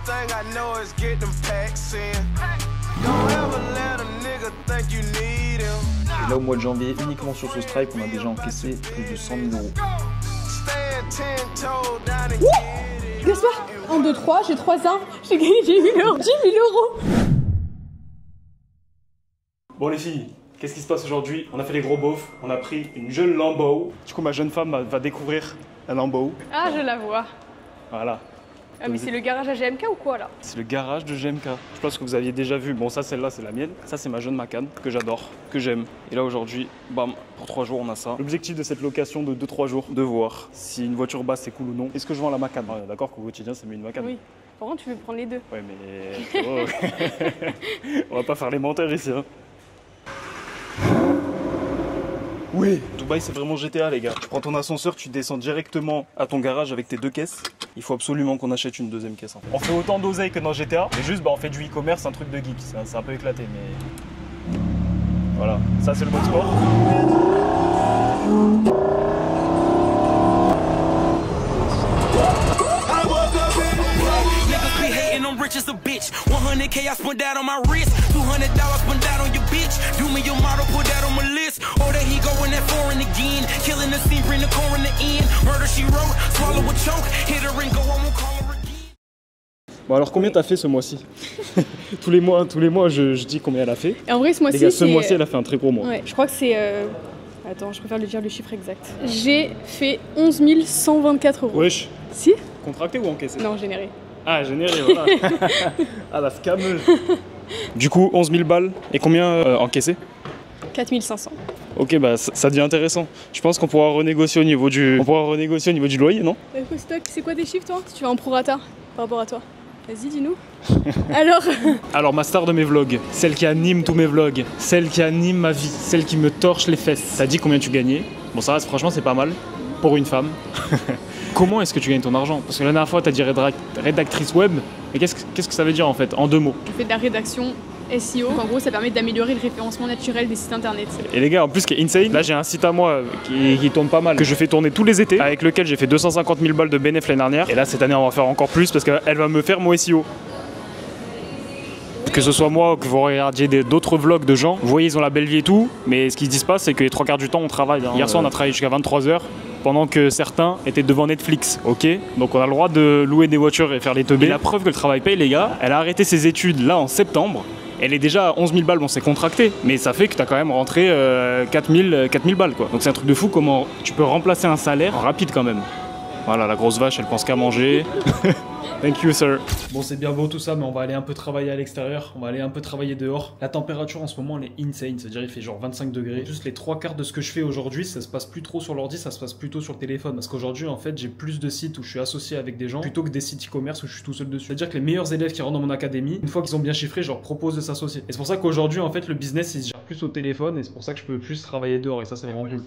Et là au mois de janvier, uniquement sur ce Stripe, on a déjà encaissé plus de 100 000 euros. Gaspard, 1, 2, 3, j'ai 3 arbres, j'ai gagné 10 000 euros. 10 000 euros. Bon les filles, qu'est-ce qui se passe aujourd'hui? On a fait les gros beaufs, on a pris une jeune Lambo. Du coup ma jeune femme va découvrir la Lambo. Ah, je la vois. Voilà. Ah mais c'est le garage à GMK ou quoi là? C'est le garage de GMK. Je pense que vous aviez déjà vu. Bon ça celle-là c'est la mienne. Ça c'est ma jeune Macan que j'adore, que j'aime. Et là aujourd'hui, bam, pour 3 jours on a ça. L'objectif de cette location de 2-3 jours, de voir si une voiture basse c'est cool ou non. Est-ce que je vends la Macan? Ouais, d'accord qu'au quotidien c'est mieux une Macan. Oui. Par contre tu veux prendre les deux. Ouais mais... Oh. On va pas faire les menteurs ici hein. Oui, Dubaï c'est vraiment GTA les gars. Tu prends ton ascenseur, tu descends directement à ton garage avec tes 2 caisses. Il faut absolument qu'on achète une deuxième caisse. On fait autant d'oseille que dans GTA, mais juste on fait du e-commerce, un truc de geek. C'est un peu éclaté mais... Voilà, ça c'est le mode sport. Rich as a bitch. 100K I spent that on my wrist. $200 spent that on your bitch. Do me your model, put that on my list. Oh, there he going that foreign again. Killing the scene, bring the core in the end. Murder she wrote, swallow a choke. Hit her and go, I won't call her again. Bon alors combien t'as fait ce mois-ci? tous les mois je dis combien elle a fait. Et en vrai ce mois-ci, ce mois-ci elle a fait un très gros mois. Ouais, je crois que c'est... Attends, je préfère le dire le chiffre exact. J'ai fait 11 124 euros. Wesh. Si? Contracté ou encaissé? Non, généré. Ah, généré, voilà. Ah, la scameuse. Du coup, 11 000 balles. Et combien encaissé? 4 500. Ok, bah ça devient intéressant. Je pense qu'on pourra renégocier au niveau du, loyer, non? C'est quoi tes chiffres, toi? Si tu vas en prorata par rapport à toi. Vas-y, dis-nous. Alors, ma star de mes vlogs, celle qui anime tous mes vlogs, celle qui anime ma vie, celle qui me torche les fesses. T'as dit combien tu gagnais? Bon, ça reste, franchement, c'est pas mal pour une femme. Comment est-ce que tu gagnes ton argent? Parce que la dernière fois, tu as dit rédactrice web. Mais qu'est-ce que ça veut dire en fait, en 2 mots? Je fais de la rédaction SEO. En gros, ça permet d'améliorer le référencement naturel des sites internet. Et les gars, en plus, ce qui est insane, là j'ai un site à moi qui tourne pas mal, que je fais tourner tous les étés, avec lequel j'ai fait 250 000 balles de bénéfice l'année dernière. Et là, cette année, on va faire encore plus parce qu'elle va me faire mon SEO. Que ce soit moi ou que vous regardiez d'autres vlogs de gens, vous voyez, ils ont la belle vie et tout, mais ce qui se dit pas, c'est que les 3 quarts du temps, on travaille. Hein. Hier soir, on a travaillé jusqu'à 23 h. Pendant que certains étaient devant Netflix, ok? Donc on a le droit de louer des voitures et faire les teubés. Et la preuve que le travail paye, les gars, elle a arrêté ses études là en septembre. Elle est déjà à 11 000 balles, bon c'est contracté, mais ça fait que t'as quand même rentré 4 000 balles quoi. Donc c'est un truc de fou comment tu peux remplacer un salaire en rapide quand même. Voilà, la grosse vache, elle pense qu'à manger. Thank you, sir. Bon, c'est bien beau tout ça, mais on va aller un peu travailler à l'extérieur. On va aller un peu travailler dehors. La température en ce moment, elle est insane. C'est-à-dire, il fait genre 25 degrés. Juste les 3 quarts de ce que je fais aujourd'hui, ça se passe plus trop sur l'ordi, ça se passe plutôt sur le téléphone. Parce qu'aujourd'hui, en fait, j'ai plus de sites où je suis associé avec des gens plutôt que des sites e-commerce où je suis tout seul dessus. C'est-à-dire que les meilleurs élèves qui rentrent dans mon académie, une fois qu'ils ont bien chiffré, je leur propose de s'associer. Et c'est pour ça qu'aujourd'hui, en fait, le business, il se gère plus au téléphone et c'est pour ça que je peux plus travailler dehors. Et ça, c'est vraiment cool.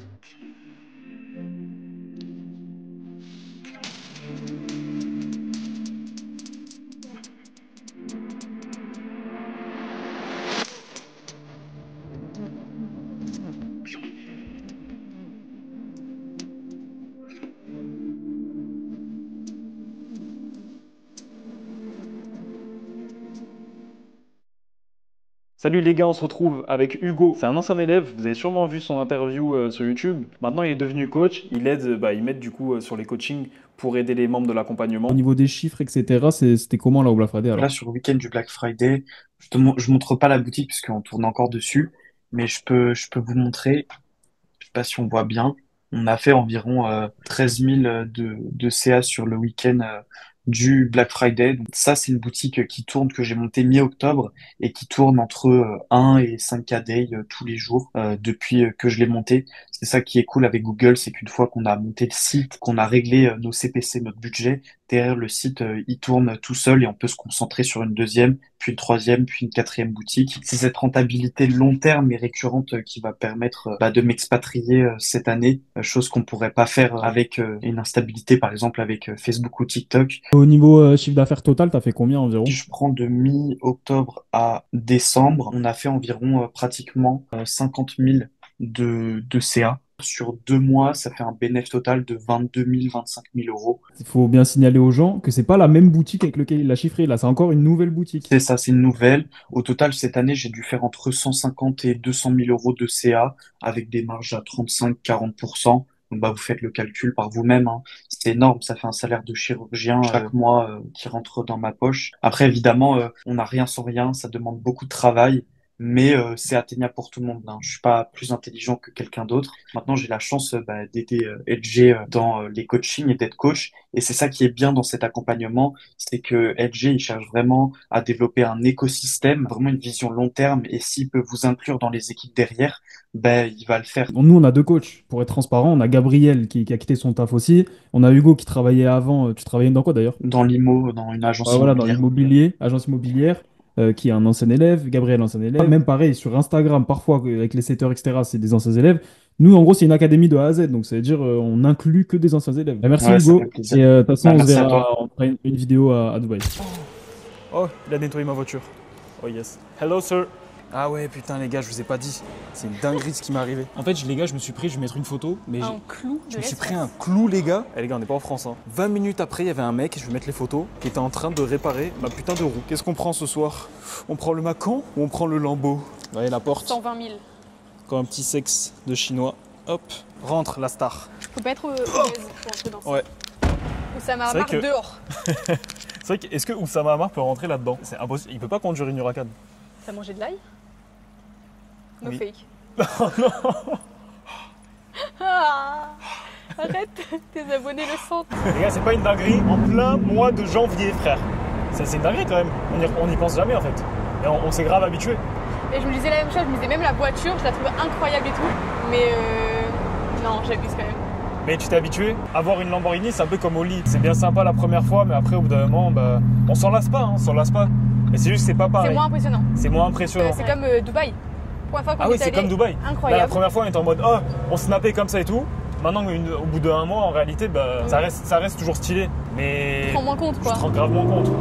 Salut les gars, on se retrouve avec Hugo. C'est un ancien élève, vous avez sûrement vu son interview sur YouTube. Maintenant, il est devenu coach. Il m'aide du coup sur les coachings pour aider les membres de l'accompagnement. Au niveau des chiffres, etc., c'était comment là au Black Friday alors? Là, sur le week-end du Black Friday, je montre pas la boutique puisqu'on tourne encore dessus, mais je peux vous montrer. Je sais pas si on voit bien. On a fait environ 13 000 de CA sur le week-end du Black Friday. Donc ça, c'est une boutique qui tourne, que j'ai montée mi-octobre et qui tourne entre 1 et 5K day tous les jours depuis que je l'ai montée. C'est ça qui est cool avec Google, c'est qu'une fois qu'on a monté le site, qu'on a réglé nos CPC, notre budget, derrière le site, il tourne tout seul et on peut se concentrer sur une deuxième, puis une troisième, puis une quatrième boutique. C'est cette rentabilité long terme et récurrente qui va permettre de m'expatrier cette année, chose qu'on pourrait pas faire avec une instabilité, par exemple avec Facebook ou TikTok. Au niveau chiffre d'affaires total, t'as fait combien environ? Si je prends de mi-octobre à décembre, on a fait environ pratiquement 50 000 de CA. Sur 2 mois, ça fait un bénéfice total de 22 000, 25 000 euros. Il faut bien signaler aux gens que c'est pas la même boutique avec laquelle il l'a chiffré. Là, c'est encore une nouvelle boutique. C'est ça, c'est une nouvelle. Au total, cette année, j'ai dû faire entre 150 et 200 000 euros de CA avec des marges à 35-40%. Donc, bah, vous faites le calcul par vous-même, hein. C'est énorme. Ça fait un salaire de chirurgien chaque mois qui rentre dans ma poche. Après, évidemment, on n'a rien sans rien. Ça demande beaucoup de travail. Mais c'est atteignable pour tout le monde, hein. Je suis pas plus intelligent que quelqu'un d'autre. Maintenant, j'ai la chance d'aider LG dans les coachings et d'être coach. Et c'est ça qui est bien dans cet accompagnement, c'est que LG, il cherche vraiment à développer un écosystème, vraiment une vision long terme. Et s'il peut vous inclure dans les équipes derrière, ben, il va le faire. Nous, on a 2 coachs. Pour être transparent, on a Gabriel qui a quitté son taf aussi. On a Hugo qui travaillait avant. Tu travaillais dans quoi d'ailleurs? Dans l'IMO, dans une agence Voilà, dans immobilière. l'immobilier, agence immobilière, qui est un ancien élève, Gabriel, ancien élève. Même pareil, sur Instagram, parfois, avec les setters, etc., c'est des anciens élèves. Nous, en gros, c'est une académie de A à Z, donc ça veut dire on inclut que des anciens élèves. Merci Ouais, ça Hugo. fait plaisir. Et de toute façon, Bah, on se merci à verra, toi. on fera une vidéo à Dubaï. Oh, il a nettoyé ma voiture. Oh yes. Hello sir. Ah ouais, putain les gars, je vous ai pas dit. C'est une dinguerie ce qui m'est arrivé. En fait, les gars, je me suis pris, je vais mettre une photo, mais Un clou. je me suis pris un clou, les gars. Eh les gars, on n'est pas en France, hein. 20 minutes après, il y avait un mec, je vais mettre les photos, qui était en train de réparer ma putain de roue. Qu'est-ce qu'on prend ce soir? On prend le Macan ou on prend le Lambo? Vous voyez la porte? 120 000. Comme un petit sexe de chinois. Hop, rentre la star. Faut pas être heureuse pour entrer dans ça. Ouais. Oussama C'est vrai Hamar que- dehors. C'est vrai que, est-ce que Oussama Hamar peut rentrer là-dedans? C'est impossible, il peut pas conduire une Huracan. T'as mangé de l'ail? No Oui. fake. Ah, arrête, tes abonnés le sentent. Les gars, c'est pas une dinguerie en plein mois de janvier, frère. C'est une dinguerie quand même. On y pense jamais en fait. Et on s'est grave habitué. Et je me disais la même chose, je me disais même la voiture, je la trouvais incroyable et tout. Mais non, j'abuse quand même. Mais tu t'es habitué. Avoir une Lamborghini, c'est un peu comme au lit. C'est bien sympa la première fois, mais après, au bout d'un moment, bah, on s'en lasse pas, hein, on s'en lasse pas. Mais c'est juste que c'est pas pareil. C'est moins impressionnant. C'est moins impressionnant. C'est comme Dubaï. Première fois qu'on Ah oui, est c'est allé, comme Dubaï. Là, la incroyable. première fois, on était en mode, oh, on snappait comme ça et tout. Maintenant, au bout d'un mois, en réalité, bah, ça reste toujours stylé. Mais Tu te rends moins compte tu quoi. te rends gravement compte.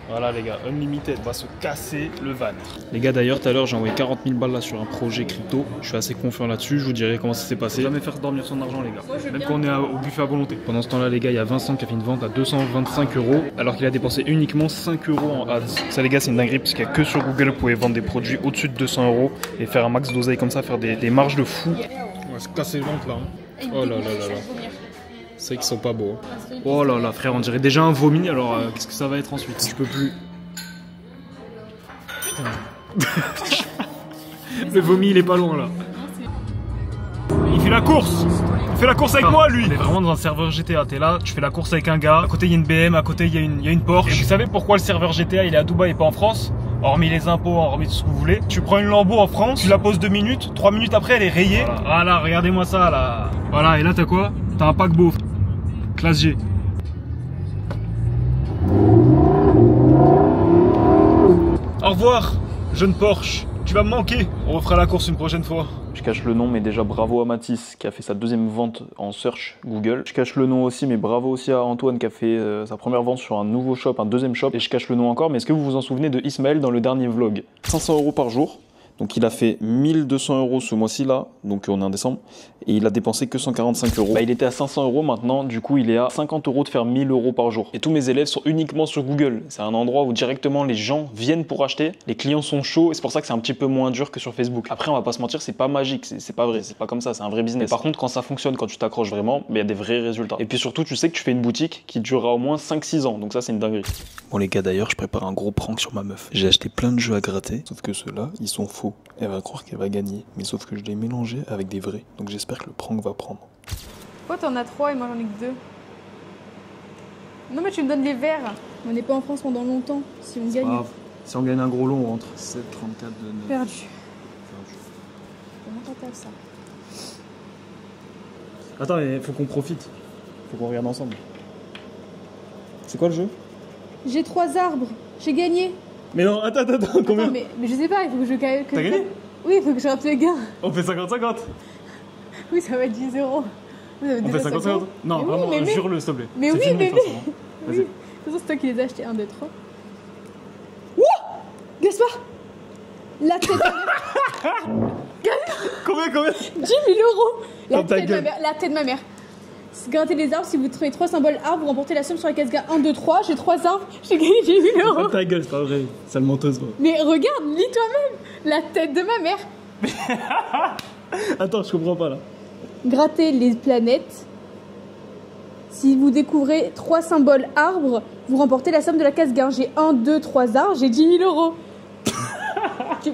Voilà les gars, Unlimited va se casser le van. Les gars d'ailleurs, tout à l'heure j'ai envoyé 40 000 balles là sur un projet crypto. Je suis assez confiant là-dessus, je vous dirai comment ça s'est passé. Jamais faire dormir son argent les gars, même quand on est au buffet à volonté. Pendant ce temps-là les gars, il y a Vincent qui a fait une vente à 225 € alors qu'il a dépensé uniquement 5 € en ads. Ça les gars c'est une dinguerie parce qu'il n'y a que sur Google vous pouvez vendre des produits au-dessus de 200 € et faire un max d'oseille comme ça, faire des marges de fou. On va se casser le ventre là. Hein. Oh là là là là. C'est vrai qu'ils sont pas beaux. Hein. Oh là là frère, on dirait déjà un vomi alors qu'est-ce que ça va être ensuite? Je peux plus. Le vomi il est pas loin là. Il fait la course. Il fait la course avec moi lui. On est vraiment dans un serveur GTA. T'es là, tu fais la course avec un gars. À côté il y a une BM, à côté il y a une Porsche. Et vous savez pourquoi le serveur GTA il est à Dubaï et pas en France? Hormis les impôts, hormis tout ce que vous voulez. Tu prends une Lambo en France, tu la poses 2 minutes, 3 minutes après elle est rayée. Voilà, regardez-moi ça là. Voilà, et là t'as quoi? T'as un paquebot. Classe G. Au revoir, jeune Porsche. Tu vas me manquer. On refera la course une prochaine fois. Je cache le nom, mais déjà bravo à Mathis qui a fait sa deuxième vente en search Google. Je cache le nom aussi, mais bravo aussi à Antoine qui a fait sa première vente sur un nouveau shop, un deuxième shop. Et je cache le nom encore, mais est-ce que vous vous en souvenez de Ismaël dans le dernier vlog? 500 € par jour. Donc il a fait 1200 € ce mois-ci là, donc on est en décembre, et il a dépensé que 145 €. Bah, il était à 500 € maintenant, du coup il est à 50 € de faire 1000 € par jour. Et tous mes élèves sont uniquement sur Google. C'est un endroit où directement les gens viennent pour acheter, les clients sont chauds, et c'est pour ça que c'est un petit peu moins dur que sur Facebook. Après on va pas se mentir, c'est pas magique, c'est pas vrai, c'est pas comme ça, c'est un vrai business. Mais par contre quand ça fonctionne, quand tu t'accroches vraiment, il y a des vrais résultats. Et puis surtout tu sais que tu fais une boutique qui durera au moins 5-6 ans, donc ça c'est une dinguerie. Bon les gars d'ailleurs, je prépare un gros prank sur ma meuf. J'ai acheté plein de jeux à gratter, sauf que ceux-là, ils sont faux. Elle va croire qu'elle va gagner, mais sauf que je l'ai mélangé avec des vrais. Donc j'espère que le prank va prendre. Pourquoi t'en as 3 et moi j'en ai que 2? Non mais tu me donnes les verres. On n'est pas en France pendant longtemps. Si on gagne, Si on gagne un gros lot, on rentre. 7,34 de 9. perdu. Comment t'appelles ça? Attends, il faut qu'on profite. Faut qu'on regarde ensemble. C'est quoi le jeu? J'ai 3 arbres. J'ai gagné. Mais non, attends, combien? Attends, mais je sais pas, il faut que je... T'as gagné? Oui, il faut que je rate le gain. On fait 50-50. Oui, ça va être 10 €. Vous avez On fait déjà 50-50. Non, Mais oui, vraiment, mais- jure-le, s'il te plaît. Mais C'est oui, filmé, mais de toute façon, hein. Oui. Vas-y. De toute façon, c'est toi qui les as achetés. 1, 2, 3. Wouah Gaspard La tête Combien 10 000 euros. La tête de ma mère. Gratter les arbres, si vous trouvez 3 symboles arbres, vous remportez la somme sur la case gars 1, 2, 3. J'ai 3 arbres, j'ai gagné 10 000 euros. Ta gueule, c'est pas vrai. Sale menteuse, moi. Mais regarde, lis toi-même. La tête de ma mère. Attends, je comprends pas là. Gratter les planètes. Si vous découvrez 3 symboles arbres, vous remportez la somme de la case gain. J'ai 1, 2, 3 arbres, j'ai 10 000 euros.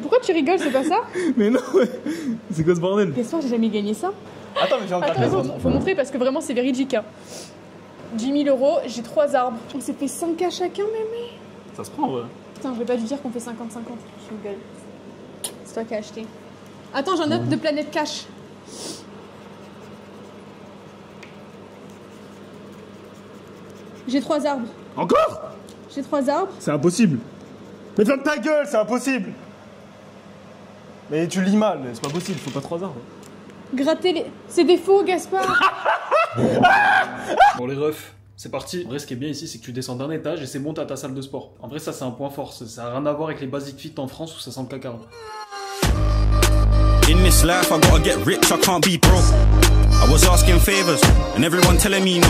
Pourquoi tu rigoles, c'est pas ça? Mais non, ouais. C'est quoi ce bordel? Qu'est-ce que j'ai jamais gagné ça? Attends, mais j'ai encore les autres. Faut montrer parce que vraiment c'est véridique. Hein. 10 000 euros, j'ai 3 arbres. On s'est fait 5K chacun, mémé. Ça se prend, ouais. Putain, je vais pas lui dire qu'on fait 50-50. Je rigole. C'est toi qui as acheté. Attends, j'ai un autre de Planète Cash. J'ai 3 arbres. Encore? J'ai 3 arbres. C'est impossible. Mais ferme ta gueule, c'est impossible. Mais tu lis mal, c'est pas possible, faut pas 3 arbres. Gratter les... C'est des faux, Gaspard. Bon les refs, c'est parti. En vrai ce qui est bien ici c'est que tu descends d'un étage et c'est bon, t'as ta salle de sport. En vrai ça c'est un point fort, ça n'a rien à voir avec les Basic Fit en France où ça sent le caca. In this life I gotta get rich, I can't be broke. I was asking favors and everyone telling me no.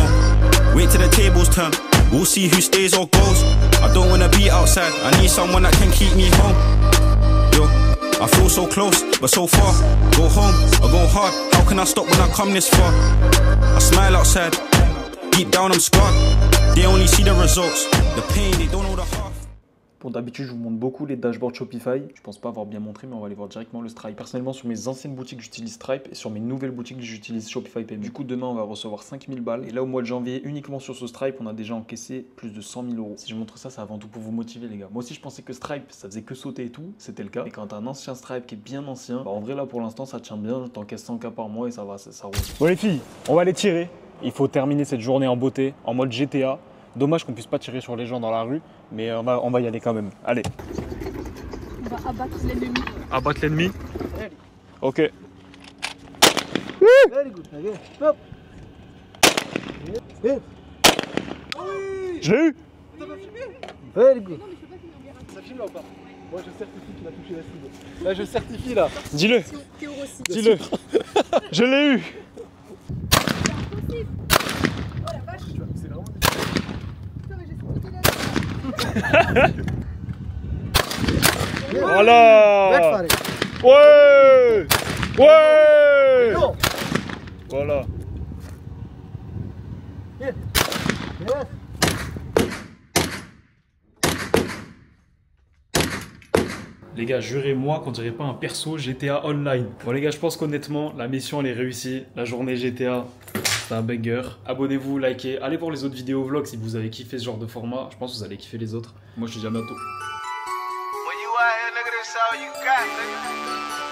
Wait till the tables turn, we'll see who stays or goes. I don't wanna be outside, I need someone that can keep me home. Yo, I feel so close, but so far. Go home, I go hard. How can I stop when I come this far? I smile outside, deep down I'm scarred. They only see the results, the pain, they don't know the half. Bon, d'habitude, je vous montre beaucoup les dashboards Shopify. Je pense pas avoir bien montré, mais on va aller voir directement le Stripe. Personnellement, sur mes anciennes boutiques, j'utilise Stripe et sur mes nouvelles boutiques, j'utilise Shopify Pay. Du coup, demain, on va recevoir 5000 balles. Et là, au mois de janvier, uniquement sur ce Stripe, on a déjà encaissé plus de 100 000 euros. Si je montre ça, c'est avant tout pour vous motiver, les gars. Moi aussi, je pensais que Stripe, ça faisait que sauter et tout. C'était le cas. Et quand t'as un ancien Stripe qui est bien ancien, bah, en vrai, là, pour l'instant, ça tient bien. T'encaisses 100K par mois et ça va, ça roule. Bon les filles, on va les tirer. Il faut terminer cette journée en beauté, en mode GTA. Dommage qu'on puisse pas tirer sur les gens dans la rue, mais on va y aller quand même. Allez. On va abattre l'ennemi. Abattre l'ennemi. Ok. Very good. Okay. Stop. Yes. Je l'ai eu. Very good. Ça filme là ou pas? Moi je certifie qu'il a touché la cible. Là je certifie là. Dis-le. Dis-le. Je l'ai eu. Voilà. Ouais. Ouais. Voilà. Les gars, jurez-moi qu'on dirait pas un perso GTA Online. Bon les gars, je pense qu'honnêtement, la mission elle est réussie. La journée GTA, c'est un banger. Abonnez-vous, likez, allez voir les autres vidéos vlogs si vous avez kiffé ce genre de format. Je pense que vous allez kiffer les autres. Moi je te dis à bientôt. When you out here, nigga, that's all you got, nigga.